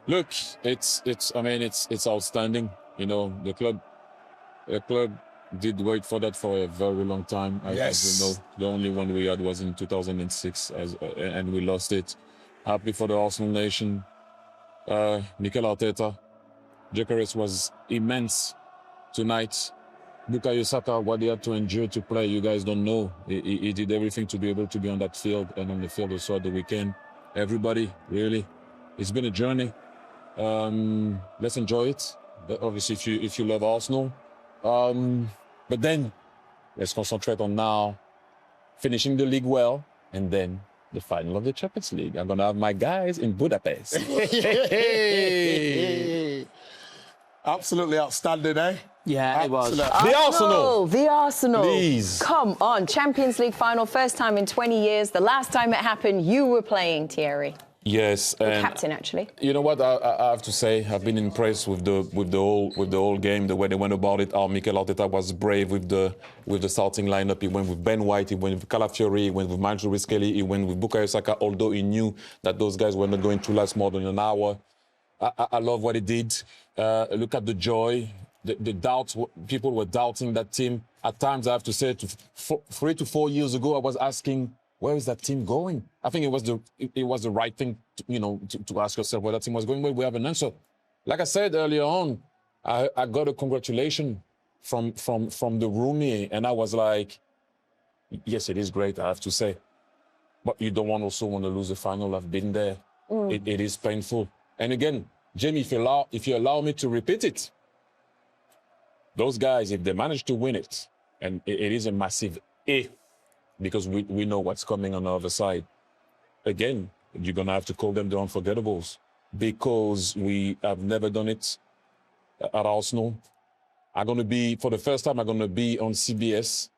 Look, I mean, it's outstanding. You know, the club did wait for that for a very long time. As you know, the only one we had was in 2006, and we lost it. Happy for the Arsenal nation. Mikel Arteta, Gyökeres was immense tonight. Bukayo Saka, what he had to endure to play, you guys don't know. He did everything to be able to be on that field and on the field also at the weekend. Everybody, really, it's been a journey. Let's enjoy it. But obviously, if you love Arsenal, but then let's concentrate on now finishing the league well, and then the final of the Champions League. I'm gonna have my guys in Budapest. Absolutely outstanding, eh? Yeah, it was. The Arsenal! The Arsenal. Please. Come on, Champions League final, first time in 20 years. The last time it happened, you were playing, Thierry. Yes, and Captain, actually. you know what I have to say? I've been impressed with the whole game, the way they went about it. How Mikel Arteta was brave with the starting lineup. He went with Ben White, he went with Calafiori, he went with Marjorie Skelly, he went with Bukayo Saka. Although he knew that those guys were not going to last more than an hour, I love what he did. Look at the joy, the doubts. People were doubting that team. At times, I have to say, 3 to 4 years ago, I was asking, where is that team going? I think it was the right thing, to ask yourself where that team was going. Well, we have an answer. Like I said earlier on, I got a congratulation from the roomie, and I was like, yes, it is great, I have to say, but you don't also want to lose the final. I've been there. It is painful. And again, Jamie, if you allow me to repeat it, those guys, if they manage to win it, and it is a massive if, because we know what's coming on the other side. Again, you're going to have to call them the unforgettables, because we have never done it at Arsenal. For the first time, I'm going to be on CBS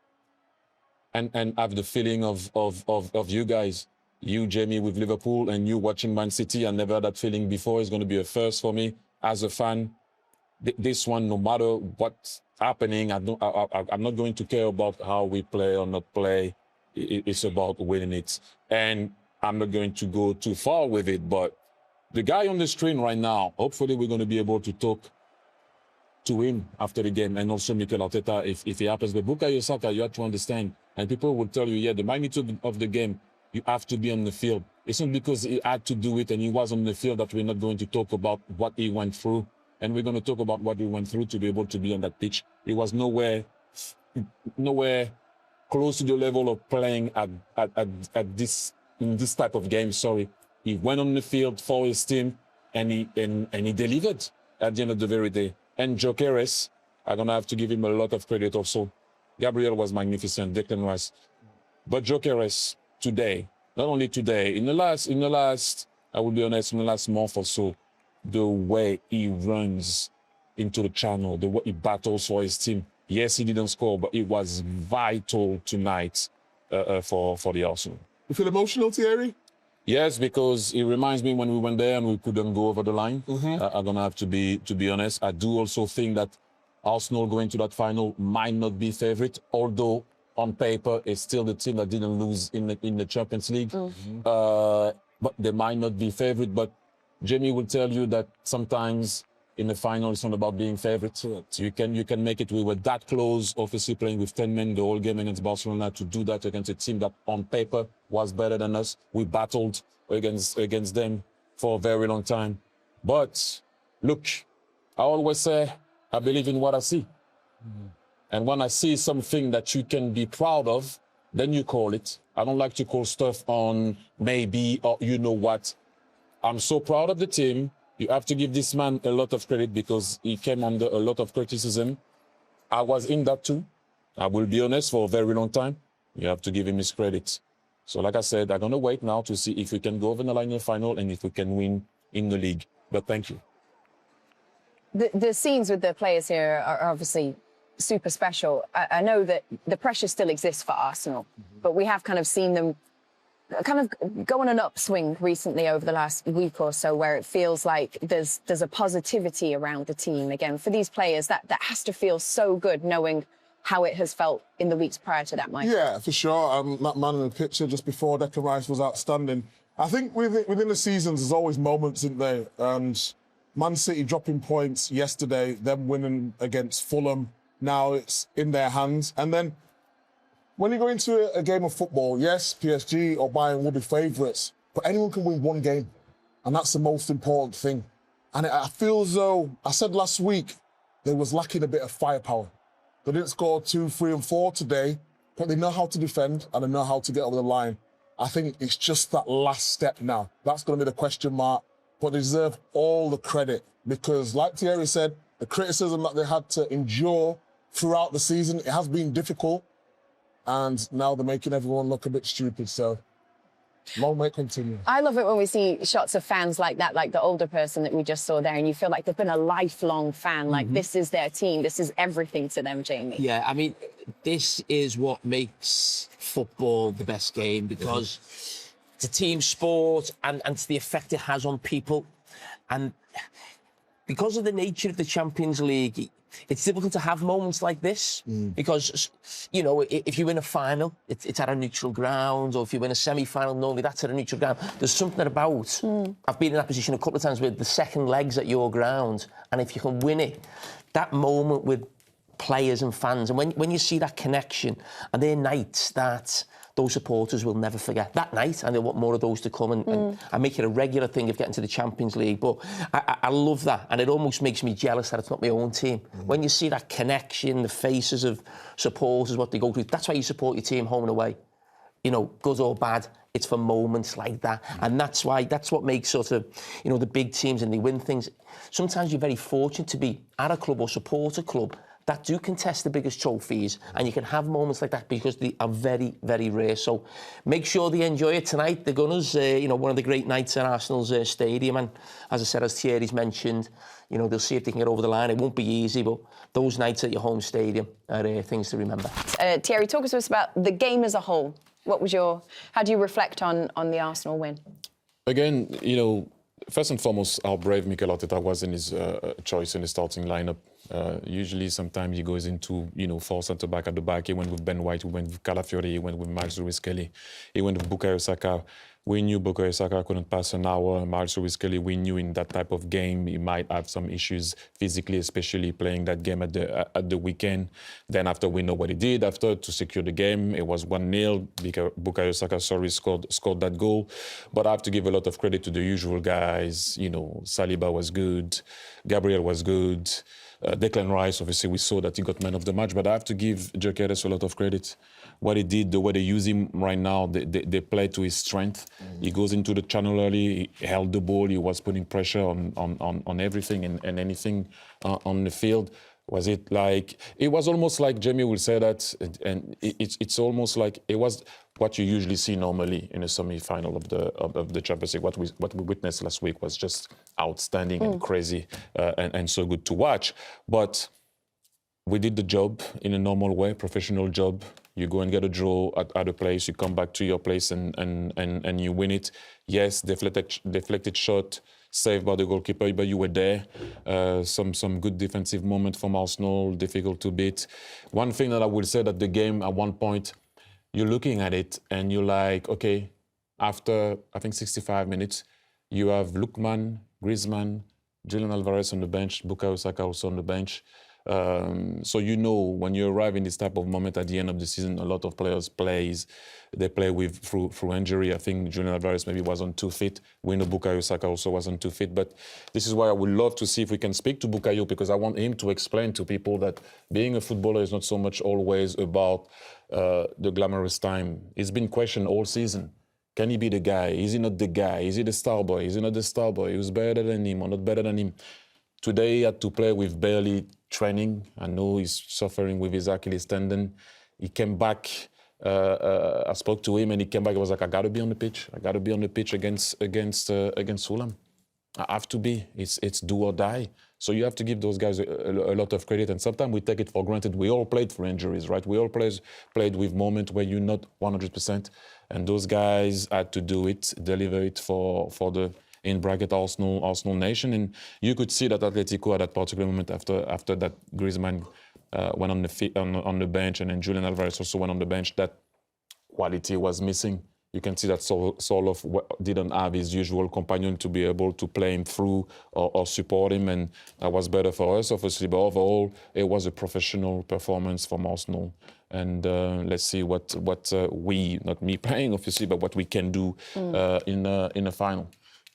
and have the feeling of you guys. You, Jamie, with Liverpool, and you watching Man City. I never had that feeling before. It's going to be a first for me as a fan. This one, no matter what's happening, I'm not going to care about how we play or not play. It's about winning it. And I'm not going to go too far with it, but the guy on the screen right now, hopefully we're going to be able to talk to him after the game, and also Mikel Arteta, if he happens. But Bukayo Saka, you have to understand, and people will tell you, yeah, the magnitude of the game, you have to be on the field. It's not because he had to do it and he was on the field that we're not going to talk about what he went through. And we're going to talk about what he went through to be able to be on that pitch. He was nowhere close to the level of playing in this type of game. Sorry, he went on the field for his team, and he delivered at the end of the very day. And Gyökeres, I'm gonna have to give him a lot of credit also. Gabriel was magnificent, Declan Rice, but Gyökeres today, not only today, in the last, I will be honest, in the last month or so, the way he runs into the channel, the way he battles for his team. Yes, he didn't score, but it was vital tonight for the Arsenal. You feel emotional, Thierry? Yes, because it reminds me when we went there and we couldn't go over the line. I'm gonna have to be honest. I do also think that Arsenal going to that final might not be favorite, although on paper it's still the team that didn't lose in the Champions League. But they might not be favorite. But Jamie will tell you that sometimes in the final, it's not about being favourite. So you can make it. We were that close, obviously playing with 10 men the whole game against Barcelona, to do that against a team that on paper was better than us. We battled against them for a very long time. But look, I always say, I believe in what I see. And when I see something that you can be proud of, then you call it. I don't like to call stuff on maybe or you know what. I'm so proud of the team. You have to give this man a lot of credit because he came under a lot of criticism. I was in that too. I will be honest, for a very long time. You have to give him his credit. So like I said, I'm going to wait now to see if we can go over the line in the final and if we can win in the league. But thank you. The scenes with the players here are obviously super special. I know that the pressure still exists for Arsenal, but we have kind of seen them kind of go on an upswing recently over the last week or so, where it feels like there's a positivity around the team again. For these players, that has to feel so good, knowing how it has felt in the weeks prior to that, Mike. Yeah, for sure. That man in the picture just before Declan Rice was outstanding. I think within the seasons, there's always moments, isn't there? And Man City dropping points yesterday, them winning against Fulham. Now it's in their hands. And then when you go into a game of football, yes, PSG or Bayern will be favourites, but anyone can win one game. And that's the most important thing. And I feel as though, I said last week, they was lacking a bit of firepower. They didn't score 2, 3 and 4 today, but they know how to defend and they know how to get over the line. I think it's just that last step now. That's going to be the question mark. But they deserve all the credit because, like Thierry said, the criticism that they had to endure throughout the season, it has been difficult. And now they're making everyone look a bit stupid. So, long may it continue. I love it when we see shots of fans like that, like the older person that we just saw there, and you feel like they've been a lifelong fan. Like, this is their team. This is everything to them, Jamie. Yeah, I mean, this is what makes football the best game because it's a team sport and it's the effect it has on people. And because of the nature of the Champions League, it's difficult to have moments like this because, you know, if you win a final, it's at a neutral ground, or if you win a semi-final, normally that's at a neutral ground. There's something about, I've been in that position a couple of times with the second leg's at your ground, and if you can win it, that moment with players and fans, and when you see that connection, and they're nights that those supporters will never forget. That night, and they want more of those to come and make it a regular thing of getting to the Champions League. But I love that, and it almost makes me jealous that it's not my own team. When you see that connection, the faces of supporters, what they go through, that's why you support your team home and away. You know, good or bad, it's for moments like that. And that's what makes sort of, you know, the big teams and they win things. Sometimes you're very fortunate to be at a club or support a club that do contest the biggest trophies, and you can have moments like that because they are very, very rare. So make sure they enjoy it tonight. The Gunners, you know, one of the great nights at Arsenal's stadium, and as I said, as Thierry's mentioned, you know, they'll see if they can get over the line. It won't be easy, but those nights at your home stadium are things to remember. Thierry, talk to us about the game as a whole. How do you reflect on the Arsenal win? Again, you know, first and foremost, how brave Mikel Arteta was in his choice in the starting lineup. Usually, sometimes he goes into, you know, 4 centre-back at the back. He went with Ben White, he went with Calafiori, he went with Miles Lewis-Kelly, he went with Bukayo Saka. We knew Bukayo Saka couldn't pass an hour. Miles Lewis-Kelly, we knew in that type of game he might have some issues physically, especially playing that game at the weekend. Then after we know what he did, after to secure the game, it was 1-0. Bukayo Saka, scored that goal. But I have to give a lot of credit to the usual guys. You know, Saliba was good, Gabriel was good. Declan Rice, obviously, we saw that he got man of the match, but I have to give Gyökeres a lot of credit. What he did, the way they use him right now, they play to his strength. He goes into the channel early, he held the ball, he was putting pressure on everything and anything on the field. Was it like, it was almost like, Jamie will say that, and it's almost like, it was what you usually see normally in a semi-final of the Champions League. What we witnessed last week was just outstanding and crazy and so good to watch. But we did the job in a normal way, professional job. You go and get a draw at a place, you come back to your place and you win it. Yes, deflected shot, saved by the goalkeeper, but you were there. Some good defensive moment from Arsenal, difficult to beat. One thing that I will say that the game at one point, you're looking at it and you're like, okay, after I think 65 minutes, you have Lookman, Griezmann, Julian Alvarez on the bench, Bukayo Saka also on the bench. So you know when you arrive in this type of moment at the end of the season, a lot of players play with through injury. I think Julian Alvarez maybe wasn't too fit. We know Bukayo Saka also wasn't too fit. But this is why I would love to see if we can speak to Bukayo, because I want him to explain to people that being a footballer is not so much always about the glamorous time. It's been questioned all season. Can he be the guy? Is he not the guy? Is he the star boy? Is he not the star boy? Who's better than him or not better than him? Today he had to play with barely training. I know he's suffering with his Achilles tendon. He came back. I spoke to him and he came back. He was like, I got to be on the pitch. I got to be on the pitch against Fulham. I have to be. It's do or die. So you have to give those guys a lot of credit. And sometimes we take it for granted. We all played for injuries, right? We all played with moments where you're not 100%. And those guys had to do it, deliver it for the, in bracket, Arsenal nation. And you could see that Atletico at that particular moment after that Griezmann went on the bench, and then Julian Alvarez also went on the bench, that quality was missing. You can see that Soloff didn't have his usual companion to be able to play him through or support him, and that was better for us, obviously. But overall, it was a professional performance from Arsenal. And let's see what we, not me playing, obviously, but what we can do in a final.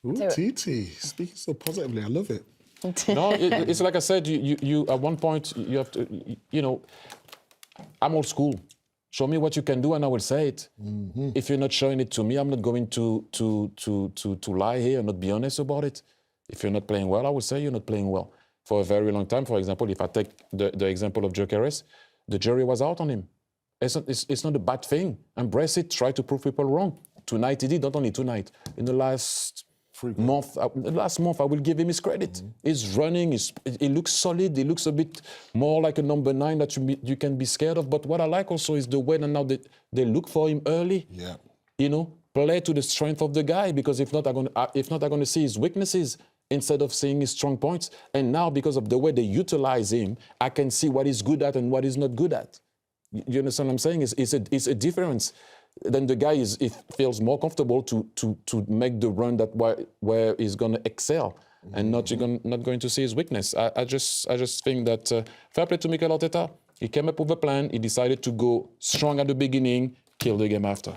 Ooh, TT, speaking so positively, I love it. No, it's like I said, you at one point, you have to, I'm old school. Show me what you can do, and I will say it. Mm-hmm. If you're not showing it to me, I'm not going to lie here and not be honest about it. If you're not playing well, I will say you're not playing well. For a very long time, for example, if I take the example of Gyökeres, the jury was out on him. It's not a bad thing. Embrace it. Try to prove people wrong. Tonight he did, not only tonight. In the last month, I will give him his credit. Mm-hmm. He's running. He looks solid. He looks a bit more like a number 9 that you can be scared of. But what I like also is the way that now they look for him early. Yeah. Play to the strength of the guy, because if not, I'm going to see his weaknesses instead of seeing his strong points. And now, because of the way they utilize him, I can see what he's good at and what he's not good at. You understand what I'm saying? It's a difference. Then the guy feels more comfortable to make the run where he's going to excel, and not going to see his weakness. I just think that fair play to Mikel Arteta. He came up with a plan. He decided to go strong at the beginning, kill the game after.